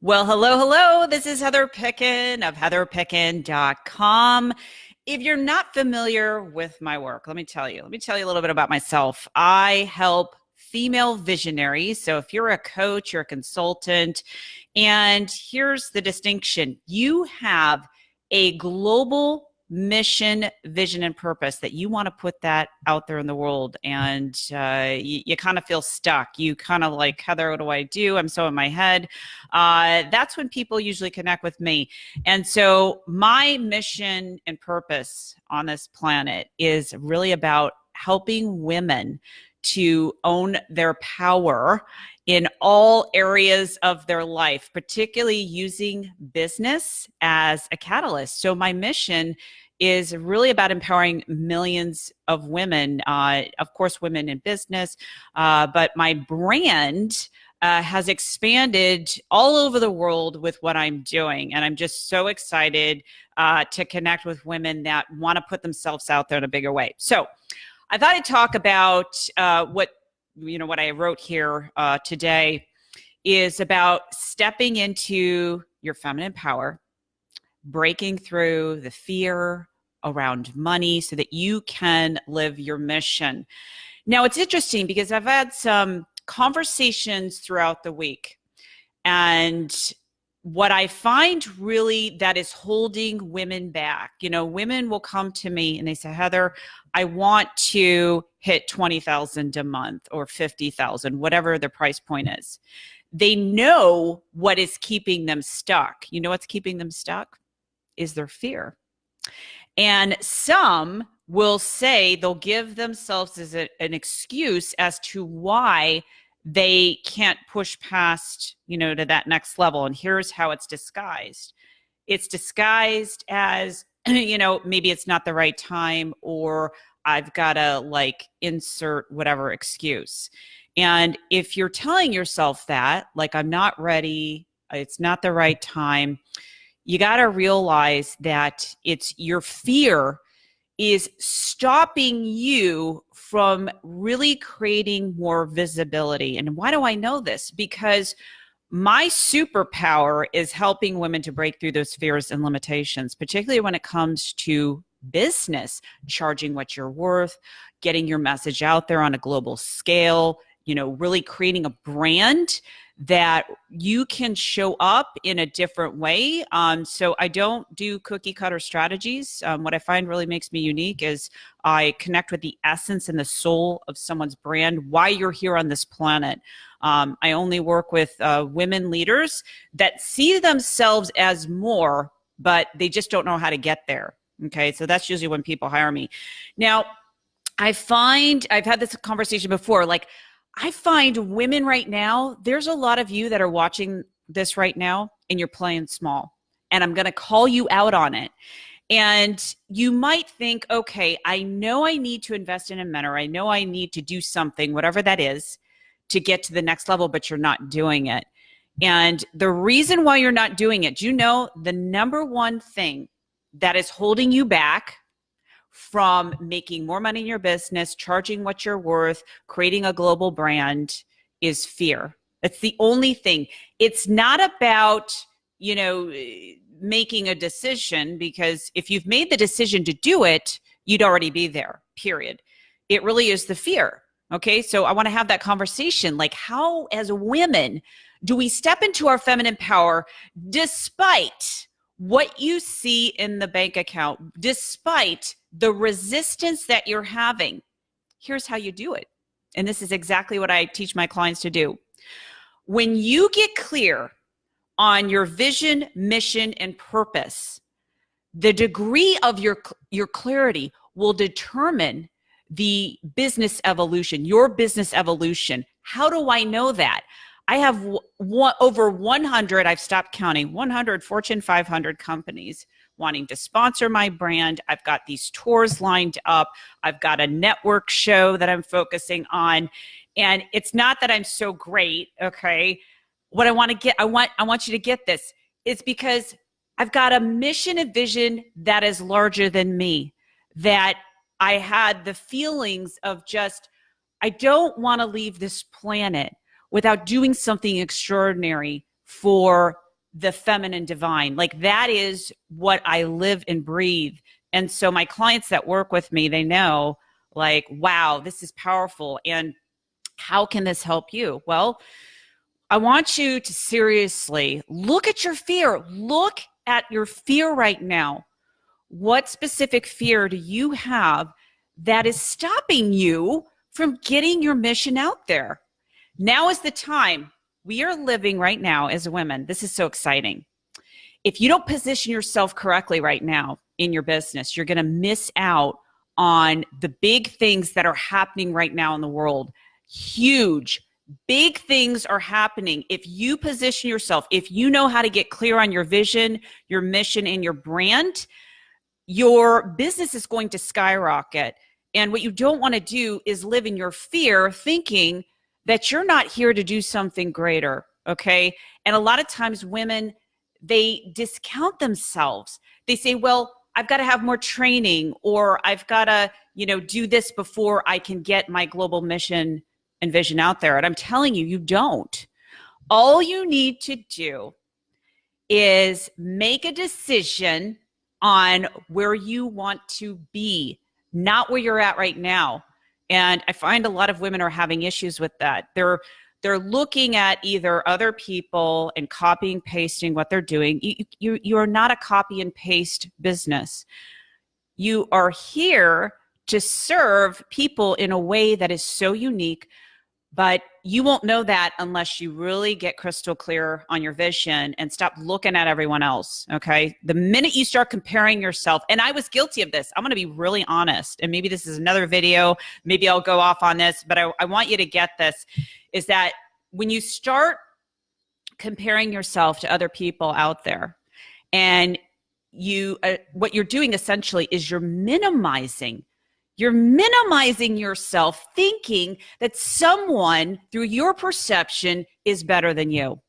Well, hello. This is Heather Picken of heatherpicken.com. If you're not familiar with my work, let me tell you a little bit about myself. I help female visionaries. So if you're a coach, you're a consultant, and here's the distinction. You have a global mission, vision, and purpose that you want to put that out there in the world. And you kind of feel stuck. You kind of like, Heather, what do I do? I'm so in my head. That's when people usually connect with me. And so my mission and purpose on this planet is really about helping women to own their power in all areas of their life, particularly using business as a catalyst. So my mission is really about empowering millions of women, of course, women in business, but my brand has expanded all over the world with what I'm doing. And I'm just so excited to connect with women that want to put themselves out there in a bigger way. So I thought I'd talk about what I wrote here today is about stepping into your feminine power, breaking through the fear around money so that you can live your mission. Now, it's interesting because I've had some conversations throughout the week, and what I find really that is holding women back, women will come to me and they say, Heather, I want to hit 20,000 a month or 50,000, whatever the price point is. They know what is keeping them stuck. You know what's keeping them stuck? Is their fear. And some will say they'll give themselves as an excuse as to why they can't push past, to that next level. And here's how it's disguised. It's disguised as, maybe it's not the right time, or I've got to insert whatever excuse. And if you're telling yourself that, I'm not ready, it's not the right time, you got to realize that it's your fear is stopping you from really creating more visibility. And why do I know this? Because my superpower is helping women to break through those fears and limitations, particularly when it comes to business, charging what you're worth, getting your message out there on a global scale, really creating a brand that you can show up in a different way. So I don't do cookie cutter strategies. What I find really makes me unique is I connect with the essence and the soul of someone's brand, why you're here on this planet. I only work with women leaders that see themselves as more, but they just don't know how to get there. Okay, so that's usually when people hire me. Now, I find, I've had this conversation before, I find women right now, there's a lot of you that are watching this right now and you're playing small. And I'm going to call you out on it. And you might think, okay, I know I need to invest in a mentor. I know I need to do something, whatever that is, to get to the next level, but you're not doing it. And the reason why you're not doing it, the number one thing that is holding you back from making more money in your business, charging what you're worth, creating a global brand is fear. That's the only thing. It's not about, making a decision, because if you've made the decision to do it, you'd already be there, period. It really is the fear. Okay. So I want to have that conversation. How, as women, do we step into our feminine power despite what you see in the bank account, despite the resistance that you're having? Here's how you do it. And this is exactly what I teach my clients to do. When you get clear on your vision, mission, and purpose, the degree of your clarity will determine the business evolution, your business evolution. How do I know that? I have over 100, I've stopped counting, 100 Fortune 500 companies wanting to sponsor my brand. I've got these tours lined up. I've got a network show that I'm focusing on. And it's not that I'm so great, okay? What I want to get, I want you to get this. It's because I've got a mission and vision that is larger than me, that I had the feelings of just, I don't want to leave this planet without doing something extraordinary for the feminine divine. Like that is what I live and breathe. And so my clients that work with me, they know like, wow, this is powerful. And how can this help you? Well, I want you to seriously look at your fear. Look at your fear right now. What specific fear do you have that is stopping you from getting your mission out there? Now is the time. We are living right now as women. This is so exciting. If you don't position yourself correctly right now in your business, you're going to miss out on the big things that are happening right now in the world. Huge, big things are happening. If you position yourself, if you know how to get clear on your vision, your mission, and your brand, your business is going to skyrocket. And what you don't want to do is live in your fear, thinking that you're not here to do something greater, okay? And a lot of times women, they discount themselves. They say, well, I've got to have more training, or I've got to, do this before I can get my global mission and vision out there. And I'm telling you, you don't. All you need to do is make a decision on where you want to be, not where you're at right now. And I find a lot of women are having issues with that. They're looking at either other people and copying, pasting what they're doing. You are not a copy and paste business. You are here to serve people in a way that is so unique, but you won't know that unless you really get crystal clear on your vision and stop looking at everyone else, okay? The minute you start comparing yourself, and I was guilty of this, I'm gonna be really honest, and maybe this is another video, maybe I'll go off on this, but I want you to get this, is that when you start comparing yourself to other people out there, and what you're doing essentially is you're minimizing yourself, thinking that someone, through your perception, is better than you.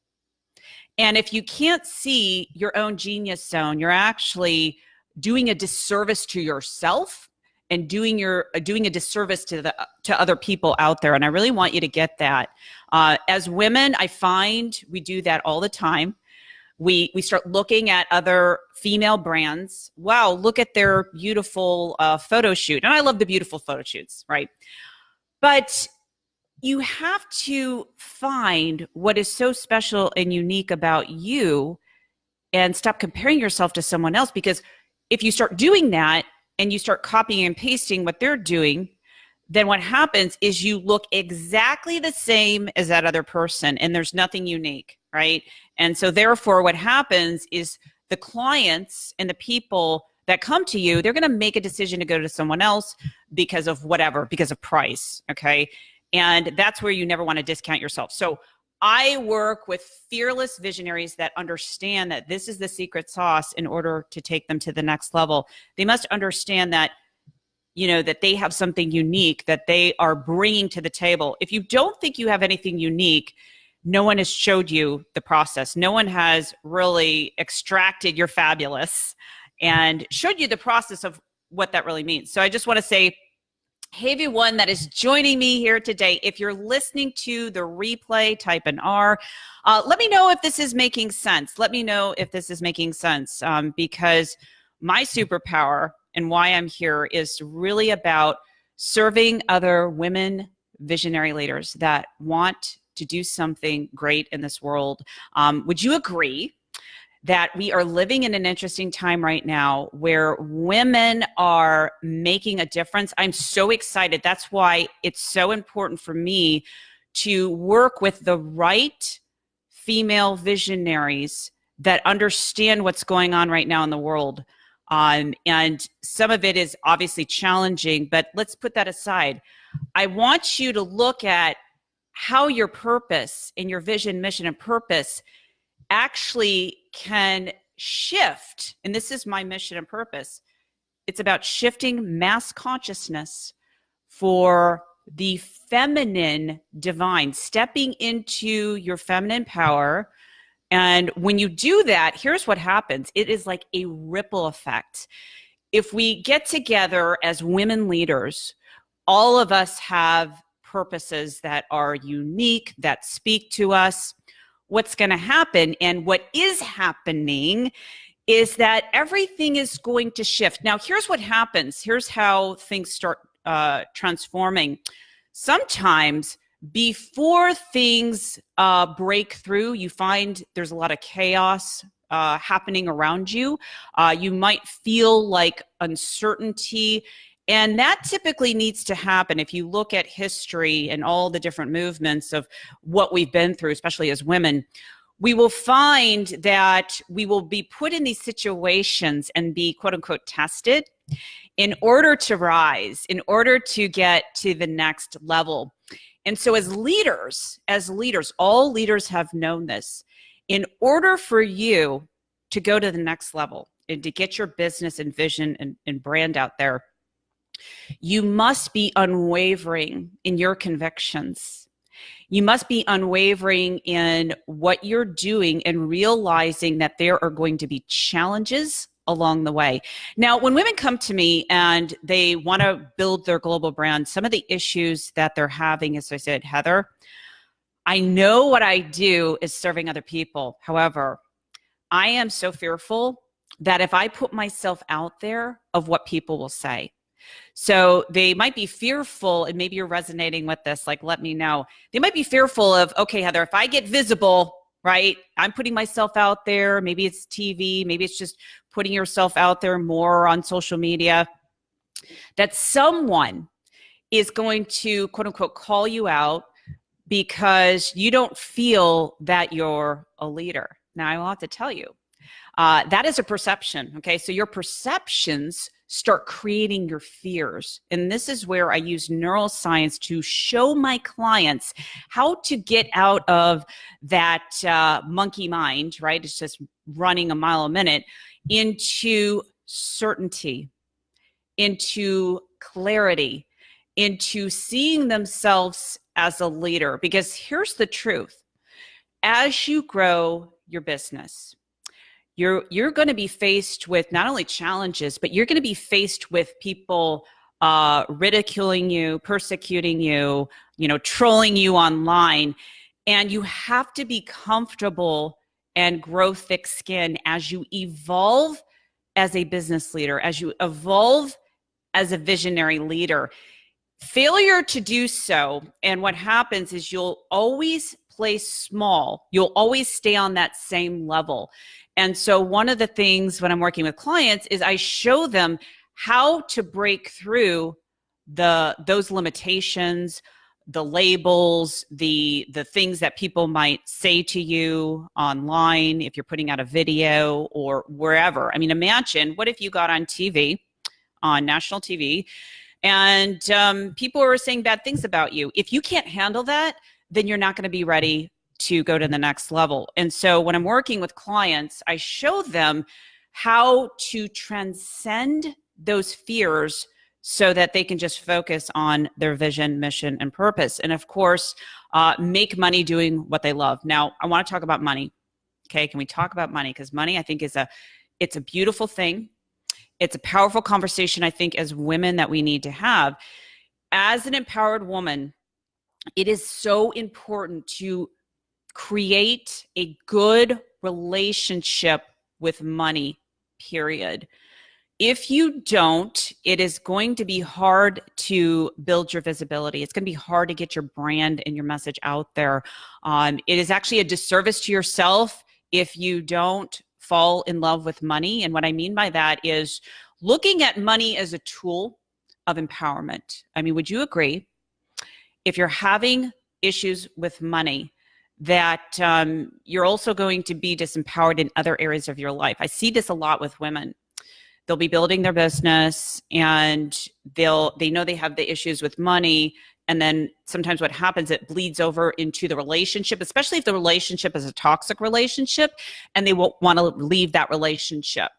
And if you can't see your own genius zone, you're actually doing a disservice to yourself and doing a disservice to other people out there. And I really want you to get that. As women, I find we do that all the time. We start looking at other female brands. Wow, look at their beautiful photo shoot. And I love the beautiful photo shoots, right? But you have to find what is so special and unique about you and stop comparing yourself to someone else. Because if you start doing that and you start copying and pasting what they're doing, then what happens is you look exactly the same as that other person, and there's nothing unique, right? And so therefore what happens is the clients and the people that come to you, they're going to make a decision to go to someone else because of whatever, because of price, okay? And that's where you never want to discount yourself. So I work with fearless visionaries that understand that this is the secret sauce in order to take them to the next level. They must understand that that they have something unique that they are bringing to the table. If you don't think you have anything unique, no one has showed you the process. No one has really extracted your fabulous and showed you the process of what that really means. So I just want to say, hey, everyone that is joining me here today, if you're listening to the replay, type an R. Let me know if this is making sense. Let me know if this is making sense, because my superpower and why I'm here is really about serving other women visionary leaders that want to do something great in this world. Would you agree that we are living in an interesting time right now where women are making a difference? I'm so excited. That's why it's so important for me to work with the right female visionaries that understand what's going on right now in the world. And some of it is obviously challenging, but let's put that aside. I want you to look at how your purpose and your vision, mission, and purpose actually can shift. And this is my mission and purpose. It's about shifting mass consciousness for the feminine divine, stepping into your feminine power. And when you do that, here's what happens. It is like a ripple effect. If we get together as women leaders, all of us have purposes that are unique, that speak to us. what's going to happen, and what is happening, is that everything is going to shift. Now, here's what happens. Here's how things start transforming. Sometimes before things break through, you find there's a lot of chaos happening around you. You might feel like uncertainty. And that typically needs to happen. If you look at history and all the different movements of what we've been through, especially as women, we will find that we will be put in these situations and be quote unquote tested in order to rise, in order to get to the next level. And so as leaders, all leaders have known this. In order for you to go to the next level and to get your business and vision and brand out there, you must be unwavering in your convictions. You must be unwavering in what you're doing and realizing that there are going to be challenges along the way. Now, when women come to me and they want to build their global brand, some of the issues that they're having is, I said, Heather, I know what I do is serving other people. However, I am so fearful that if I put myself out there of what people will say. So they might be fearful, and maybe you're resonating with this, like, let me know. They might be fearful of, okay, Heather, if I get visible, right, I'm putting myself out there, maybe it's TV, maybe it's just putting yourself out there more on social media, that someone is going to, quote unquote, call you out because you don't feel that you're a leader. Now, I will have to tell you, that is a perception, okay? So your perceptions start creating your fears. And this is where I use neuroscience to show my clients how to get out of that monkey mind, right? It's just running a mile a minute, into certainty, into clarity, into seeing themselves as a leader. Because here's the truth. As you grow your business, you're going to be faced with not only challenges, but you're going to be faced with people ridiculing you, persecuting you, trolling you online. And you have to be comfortable and grow thick skin as you evolve as a business leader, as you evolve as a visionary leader. Failure to do so, and what happens is you'll always play small. You'll always stay on that same level. And so one of the things when I'm working with clients is I show them how to break through those limitations, the labels, the things that people might say to you online if you're putting out a video or wherever. I mean, imagine, what if you got on TV, on national TV, and people were saying bad things about you? If you can't handle that, then you're not going to be ready to go to the next level. And so when I'm working with clients, I show them how to transcend those fears so that they can just focus on their vision, mission, and purpose. And of course, make money doing what they love. Now, I want to talk about money. Okay, can we talk about money? Because money, I think, it's a beautiful thing. It's a powerful conversation, I think, as women that we need to have. As an empowered woman, it is so important to create a good relationship with money, period. If you don't, it is going to be hard to build your visibility. It's going to be hard to get your brand and your message out there. It is actually a disservice to yourself if you don't fall in love with money. And what I mean by that is looking at money as a tool of empowerment. I mean, would you agree? If you're having issues with money, that you're also going to be disempowered in other areas of your life. I see this a lot with women. They'll be building their business and they know they have the issues with money. And then sometimes what happens, it bleeds over into the relationship, especially if the relationship is a toxic relationship and they won't want to leave that relationship.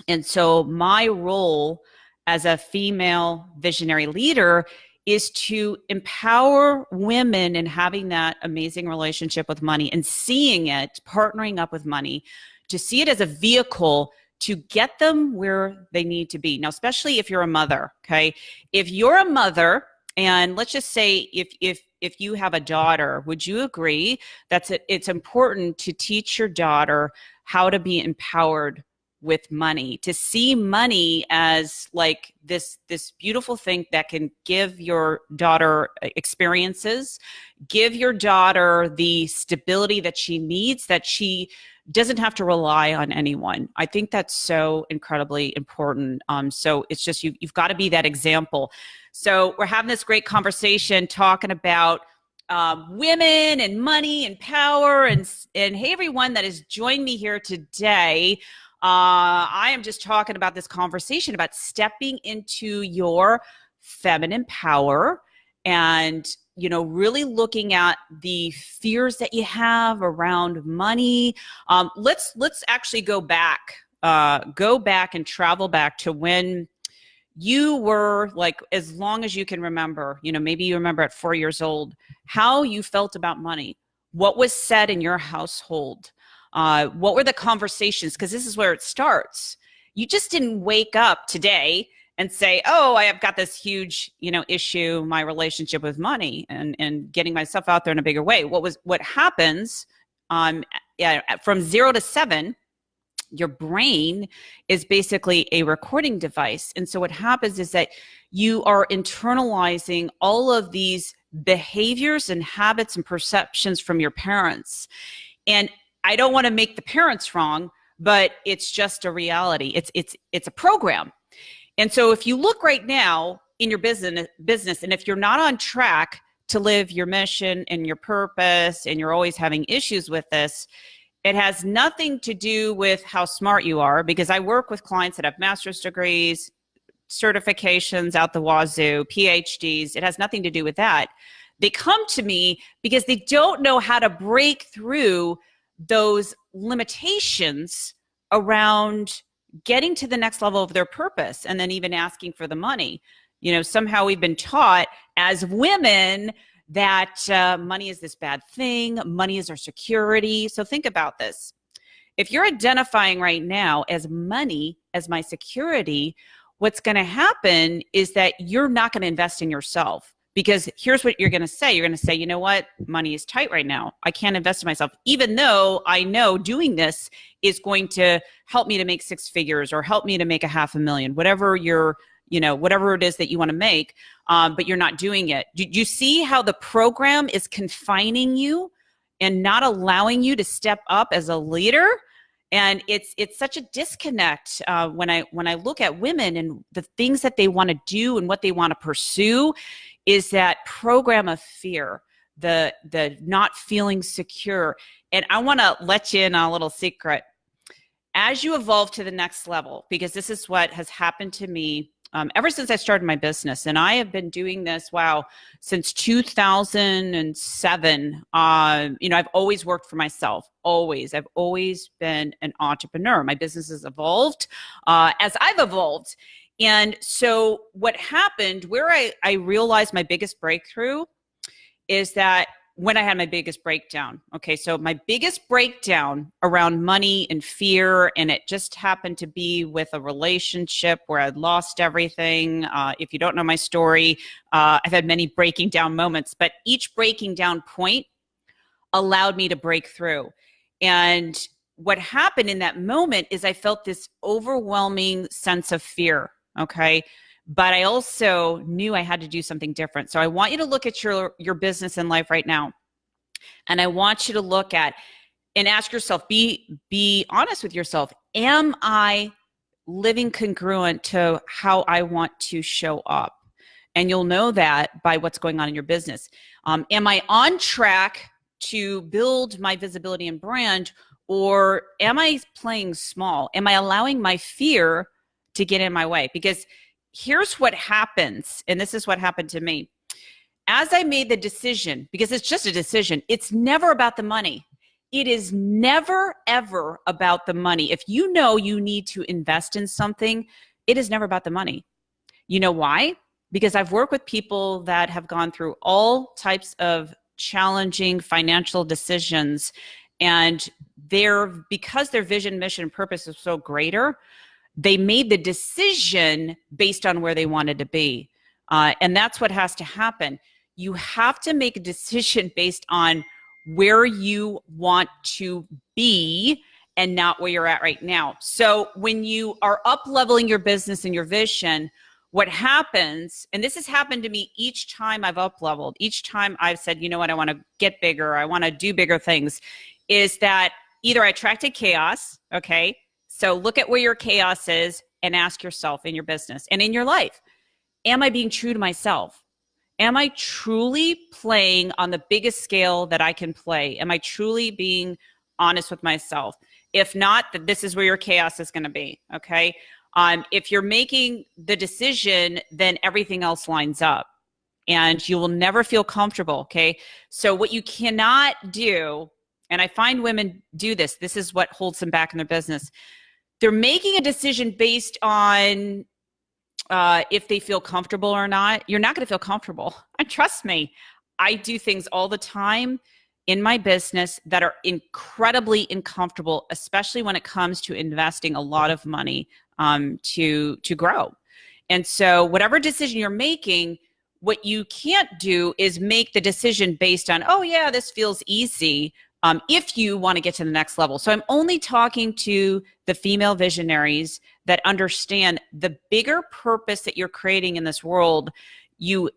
And so my role as a female visionary leader is to empower women in having that amazing relationship with money and seeing it, partnering up with money, to see it as a vehicle to get them where they need to be. Now, especially if you're a mother, okay? If you're a mother And let's just say if you have a daughter, would you agree that it's important to teach your daughter how to be empowered with money, to see money as like this beautiful thing that can give your daughter experiences, give your daughter the stability that she needs, that she doesn't have to rely on anyone. I think that's so incredibly important. So it's just, you've got to be that example. So we're having this great conversation talking about women and money and power, and hey, everyone that has joined me here today. I am just talking about this conversation about stepping into your feminine power and, you know, really looking at the fears that you have around money. Let's actually go back and travel back to when you were, like, as long as you can remember, you know, maybe you remember at 4 years old, how you felt about money, what was said in your household. What were the conversations? Because this is where it starts. You just didn't wake up today and say, oh, I have got this huge, you know, issue, my relationship with money and getting myself out there in a bigger way. What happens from 0 to 7, your brain is basically a recording device. And so what happens is that you are internalizing all of these behaviors and habits and perceptions from your parents. And I don't want to make the parents wrong, but it's just a reality. It's a program. And so if you look right now in your business, and if you're not on track to live your mission and your purpose, and you're always having issues with this, it has nothing to do with how smart you are, because I work with clients that have master's degrees, certifications out the wazoo, PhDs. It has nothing to do with that. They come to me because they don't know how to break through those limitations around getting to the next level of their purpose, and then even asking for the money. You know, somehow we've been taught as women that money is this bad thing. Money is our security. So think about this. If you're identifying right now as money as my security, what's going to happen is that you're not going to invest in yourself. Because here's what you're going to say. You're going to say, you know what? Money is tight right now. I can't invest in myself, even though I know doing this is going to help me to make 6 figures or help me to make $500,000, whatever whatever it is that you want to make, but you're not doing it. Do you see how the program is confining you and not allowing you to step up as a leader? And it's such a disconnect when I look at women and the things that they want to do and what they want to pursue. Is that program of fear, the not feeling secure. And I want to let you in on a little secret. As you evolve to the next level, because this is what has happened to me ever since I started my business, and I have been doing this, since 2007. I've always worked for myself, always. I've always been an entrepreneur. My business has evolved as I've evolved. And so what happened, where I realized my biggest breakthrough is that when I had my biggest breakdown. Okay, so my biggest breakdown around money and fear, and it just happened to be with a relationship where I'd lost everything. If you don't know my story, I've had many breaking down moments, but each breaking down point allowed me to break through. And what happened in that moment is I felt this overwhelming sense of fear. Okay. But I also knew I had to do something different. So I want you to look at your business and life right now. And I want you to look at and ask yourself, be honest with yourself. Am I living congruent to how I want to show up? And you'll know that by what's going on in your business. Am I on track to build my visibility and brand, or am I playing small? Am I allowing my fear to get in my way? Because here's what happens, and this is what happened to me. As I made the decision, because it's just a decision, it's never about the money. It is never, ever about the money. If you know you need to invest in something, it is never about the money. You know why? Because I've worked with people that have gone through all types of challenging financial decisions, and because their vision, mission, and purpose is so greater, they made the decision based on where they wanted to be. And that's what has to happen. You have to make a decision based on where you want to be and not where you're at right now. So when you are up leveling your business and your vision, what happens, and this has happened to me each time I've up leveled, each time I've said, you know what, I want to get bigger, I want to do bigger things, is that either I attracted chaos, okay? So look at where your chaos is and ask yourself in your business and in your life, am I being true to myself? Am I truly playing on the biggest scale that I can play? Am I truly being honest with myself? If not, then this is where your chaos is going to be, okay? If you're making the decision, then everything else lines up and you will never feel comfortable, okay? So what you cannot do, and I find women do this, this is what holds them back in their business. They're making a decision based on if they feel comfortable or not. You're not going to feel comfortable. And trust me, I do things all the time in my business that are incredibly uncomfortable, especially when it comes to investing a lot of money to grow. And so whatever decision you're making, what you can't do is make the decision based on, oh yeah, this feels easy, if you want to get to the next level. So I'm only talking to the female visionaries that understand the bigger purpose that you're creating in this world. You're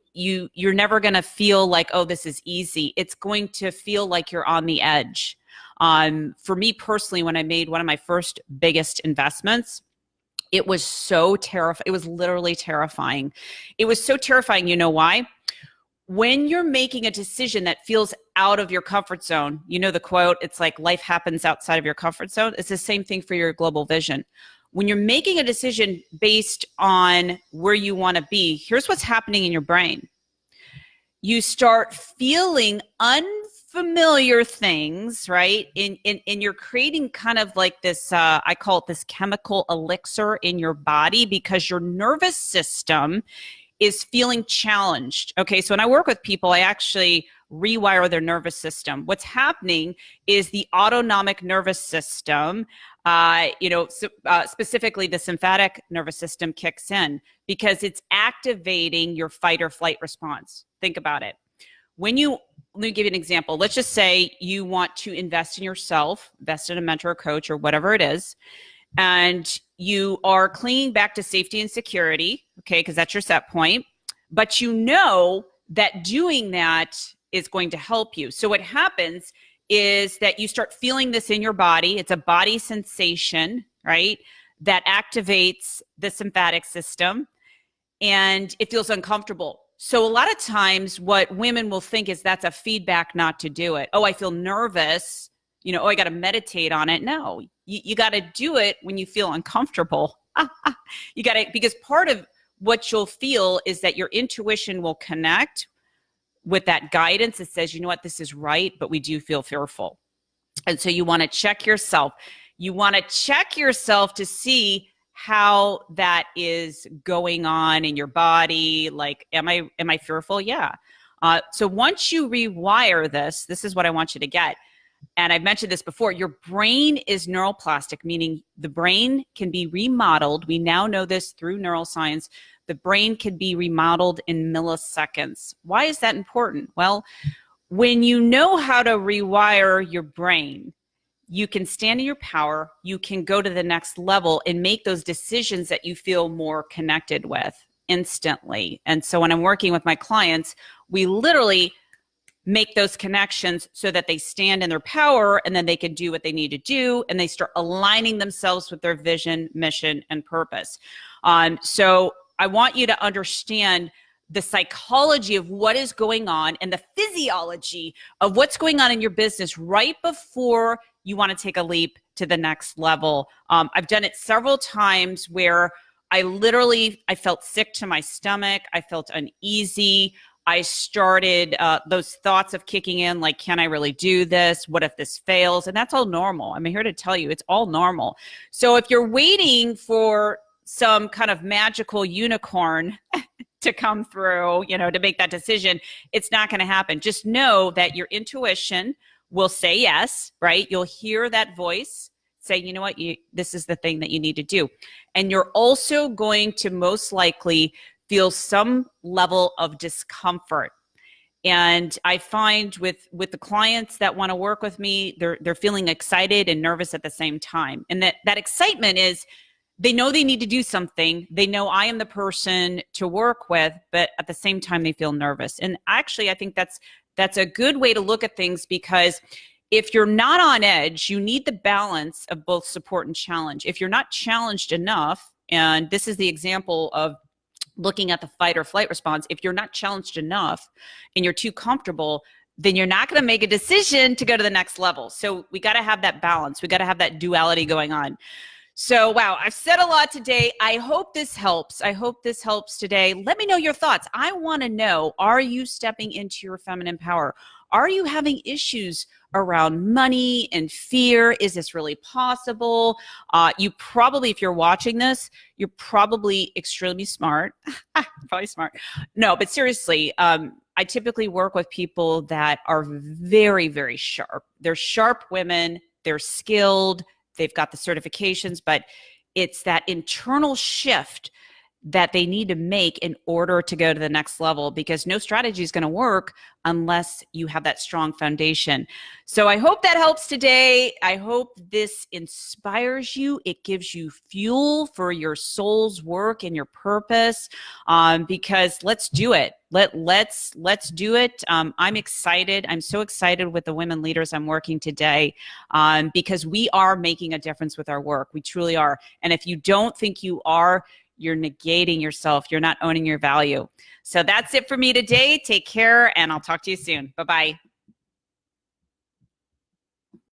never going to feel like, oh, this is easy. It's going to feel like you're on the edge. For me personally, when I made one of my first biggest investments, it was so terrifying. It was literally terrifying. It was so terrifying. You know why? When you're making a decision that feels out of your comfort zone, you know the quote, it's like life happens outside of your comfort zone. It's the same thing for your global vision. When you're making a decision based on where you want to be, here's what's happening in your brain. You start feeling unfamiliar things, right? And you're creating kind of like this, I call it this chemical elixir in your body because your nervous system is feeling challenged. Okay, so when I work with people, I actually rewire their nervous system. What's happening is the autonomic nervous system, specifically the sympathetic nervous system kicks in because it's activating your fight or flight response. Think about it. Let me give you an example. Let's just say you want to invest in yourself, invest in a mentor or coach or whatever it is, and you are clinging back to safety and security, okay, because that's your set point, but you know that doing that is going to help you. So what happens is that you start feeling this in your body. It's a body sensation, right, that activates the sympathetic system, and it feels uncomfortable. So a lot of times what women will think is that's a feedback not to do it. Oh, I feel nervous. Oh, I got to meditate on it. No, you got to do it when you feel uncomfortable. You got to, because part of what you'll feel is that your intuition will connect with that guidance that says, you know what, this is right, but we do feel fearful. And so you want to check yourself. You want to check yourself to see how that is going on in your body. Like, am I fearful? Yeah. So once you rewire this is what I want you to get. And I've mentioned this before, your brain is neuroplastic, meaning the brain can be remodeled. We now know this through neuroscience. The brain can be remodeled in milliseconds. Why is that important? Well, when you know how to rewire your brain, you can stand in your power, you can go to the next level and make those decisions that you feel more connected with instantly. And so when I'm working with my clients, we literally make those connections so that they stand in their power and then they can do what they need to do and they start aligning themselves with their vision, mission, and purpose. So I want you to understand the psychology of what is going on and the physiology of what's going on in your business right before you want to take a leap to the next level. I've done it several times where I felt sick to my stomach. I felt uneasy. I started those thoughts of kicking in, like, can I really do this? What if this fails? And that's all normal. I'm here to tell you it's all normal. So if you're waiting for some kind of magical unicorn to come through, to make that decision, it's not going to happen. Just know that your intuition will say yes, right? You'll hear that voice say, you know what, this is the thing that you need to do. And you're also going to most likely feel some level of discomfort. And I find with the clients that want to work with me, they're feeling excited and nervous at the same time. And that excitement is, they know they need to do something. They know I am the person to work with, but at the same time, they feel nervous. And actually, I think that's a good way to look at things, because if you're not on edge, you need the balance of both support and challenge. If you're not challenged enough, and this is the example of looking at the fight or flight response, if you're not challenged enough and you're too comfortable, then you're not going to make a decision to go to the next level. So we got to have that balance. We got to have that duality going on. So, wow, I've said a lot today. I hope this helps. I hope this helps today. Let me know your thoughts. I want to know, are you stepping into your feminine power? Are you having issues around money and fear? Is this really possible? You probably, if you're watching this, you're probably extremely smart. Probably smart. No, but seriously, I typically work with people that are very, very sharp. They're sharp women. They're skilled. They've got the certifications, but it's that internal shift that they need to make in order to go to the next level, because no strategy is going to work unless you have that strong foundation. So I hope that helps today. I hope this inspires you. It gives you fuel for your soul's work and your purpose, because let's do it. Let's do it. I'm excited. I'm so excited with the women leaders I'm working today, because we are making a difference with our work. We truly are. And if you don't think you are, you're negating yourself. You're not owning your value. So that's it for me today. Take care, and I'll talk to you soon. Bye-bye.